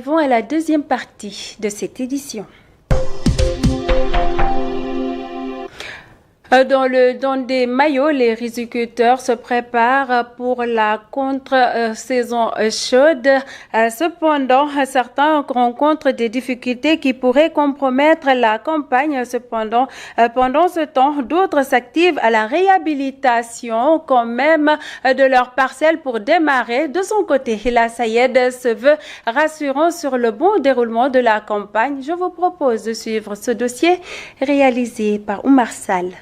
arrivons à la deuxième partie de cette édition. Dans des maillots, les riziculteurs se préparent pour la contre-saison chaude. Cependant, certains rencontrent des difficultés qui pourraient compromettre la campagne. Cependant, pendant ce temps, d'autres s'activent à la réhabilitation quand même de leurs parcelles pour démarrer. De son côté, la SAED se veut rassurant sur le bon déroulement de la campagne. Je vous propose de suivre ce dossier réalisé par Oumar Sall.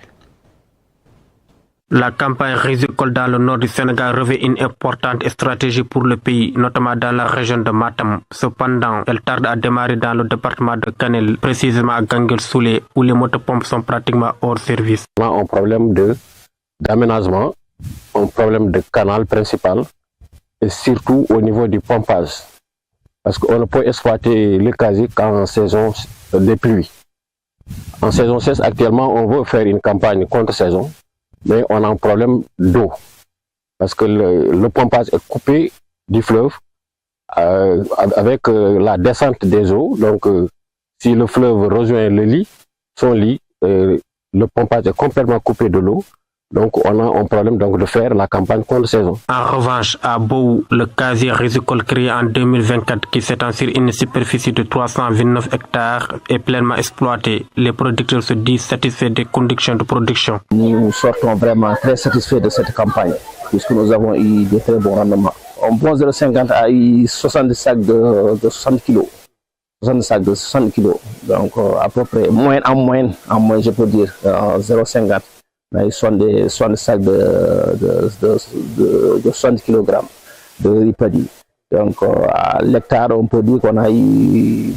La campagne rizicole dans le nord du Sénégal revêt une importante stratégie pour le pays, notamment dans la région de Matam. Cependant, elle tarde à démarrer dans le département de Kanel, précisément à Ganguel-Soulé, où les motopompes sont pratiquement hors service. On a un problème d'aménagement, un problème de canal principal, et surtout au niveau du pompage. Parce qu'on ne peut exploiter le casier qu'en saison des pluies. En saison 16, actuellement, on veut faire une campagne contre-saison, mais on a un problème d'eau, parce que le pompage est coupé du fleuve avec la descente des eaux. Donc, si le fleuve rejoint son lit, le pompage est complètement coupé de l'eau. Donc, on a un problème de faire la campagne contre saison. En revanche, à Bou, le casier rizicole créé en 2024, qui s'étend sur une superficie de 329 hectares, est pleinement exploité. Les producteurs se disent satisfaits des conditions de production. Nous sortons vraiment très satisfaits de cette campagne, puisque nous avons eu de très bons rendements. Un bon 0,50 a eu 60 sacs de 60 kg. 60 sacs de 60 kg. Donc, à peu près, en moyenne, je peux dire, 0,50. Ils sont des sacs de 60 kg de ripadi. Donc à l'hectare, on peut dire qu'on a eu,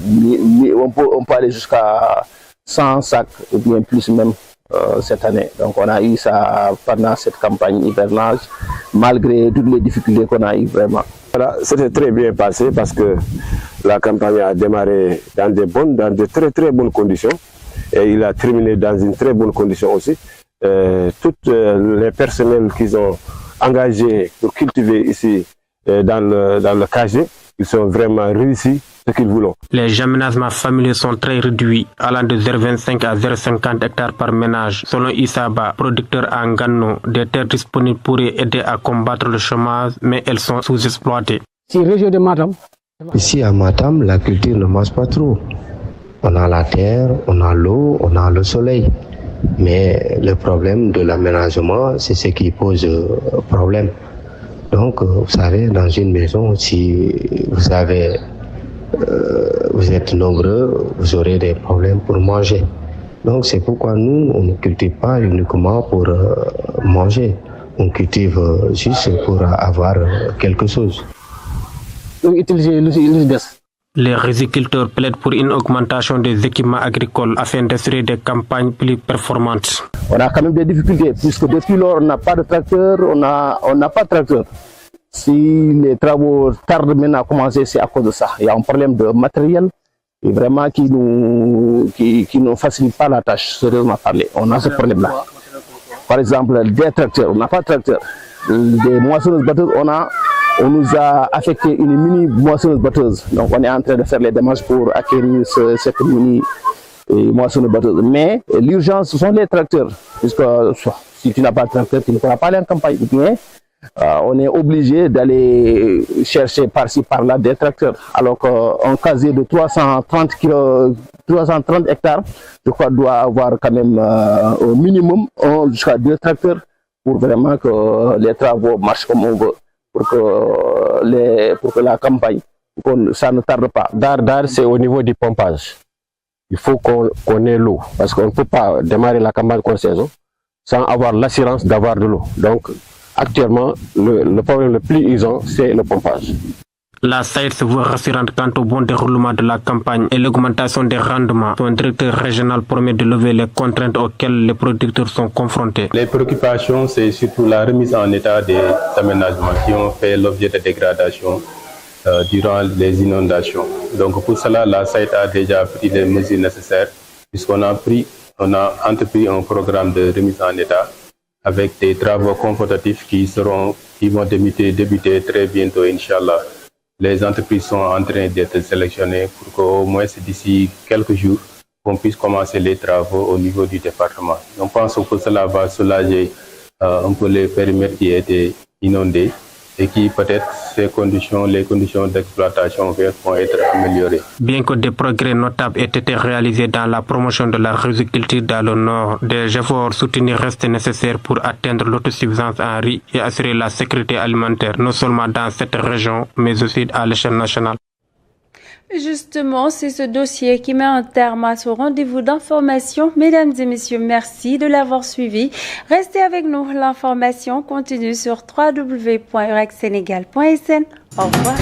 on peut aller jusqu'à 100 sacs ou bien plus même cette année. Donc on a eu ça pendant cette campagne hivernage, malgré toutes les difficultés qu'on a eues vraiment. Voilà, c'était très bien passé parce que la campagne a démarré dans de très très bonnes conditions et il a terminé dans une très bonne condition aussi. Toutes les personnels qu'ils ont engagés pour cultiver ici dans le casier, ils sont vraiment réussis ce qu'ils voulaient. Les aménagements familiaux sont très réduits, allant de 0,25 à 0,50 hectares par ménage. Selon Isaba, producteur à Ngano, des terres disponibles pourraient aider à combattre le chômage, mais elles sont sous-exploitées. Ici à Matam, la culture ne marche pas trop. On a la terre, on a l'eau, on a le soleil. Mais le problème de l'aménagement, c'est ce qui pose problème. Donc, vous savez, dans une maison, si vous êtes nombreux, vous aurez des problèmes pour manger. Donc, c'est pourquoi nous, on ne cultive pas uniquement pour manger. On cultive juste pour avoir quelque chose. Les riziculteurs plaident pour une augmentation des équipements agricoles afin d'assurer des campagnes plus performantes. On a quand même des difficultés, puisque depuis lors, on n'a pas de tracteur, on n'a pas de tracteur. Si les travaux tardent maintenant à commencer, c'est à cause de ça. Il y a un problème de matériel et vraiment qui nous facilite pas la tâche, sérieusement parler. On a ce problème-là. Par exemple, des tracteurs, on n'a pas de tracteur. Des moissonneuses batteuses, on nous a affecté une mini moissonneuse batteuse. Donc on est en train de faire les démarches pour acquérir cette mini moissonneuse batteuse. Mais l'urgence, ce sont les tracteurs. Puisque si tu n'as pas de tracteur, tu ne pourras pas aller en campagne. Bien, on est obligé d'aller chercher par-ci, par-là des tracteurs. Alors qu'un casier de 330 hectares, je crois, doit avoir quand même au minimum 1 jusqu'à 2 tracteurs pour vraiment que les travaux marchent comme on veut. Pour que la campagne, ça ne tarde pas. D'art, c'est au niveau du pompage. Il faut qu'on ait l'eau, parce qu'on ne peut pas démarrer la campagne contre saison sans avoir l'assurance d'avoir de l'eau. Donc, actuellement, le problème le plus urgent, c'est le pompage. La SAED se voit rassurante quant au bon déroulement de la campagne et l'augmentation des rendements. Son directeur régional promet de lever les contraintes auxquelles les producteurs sont confrontés. Les préoccupations, c'est surtout la remise en état des aménagements qui ont fait l'objet de dégradation durant les inondations. Donc pour cela, la SAED a déjà pris les mesures nécessaires puisqu'on a entrepris un programme de remise en état avec des travaux confortatifs qui vont débuter très bientôt, Inch'Allah. les entreprises sont en train d'être sélectionnées pour qu'au moins d'ici quelques jours, on puisse commencer les travaux au niveau du département. On pense que cela va soulager un peu les périmètres qui étaient inondés et qui peut-être les conditions d'exploitation vont être améliorées. Bien que des progrès notables aient été réalisés dans la promotion de la riziculture dans le Nord, des efforts soutenus restent nécessaires pour atteindre l'autosuffisance en riz et assurer la sécurité alimentaire, non seulement dans cette région, mais aussi à l'échelle nationale. Justement, c'est ce dossier qui met un terme à ce rendez-vous d'information. Mesdames et messieurs, merci de l'avoir suivi. Restez avec nous. L'information continue sur www.urexsenegal.sn. Au revoir.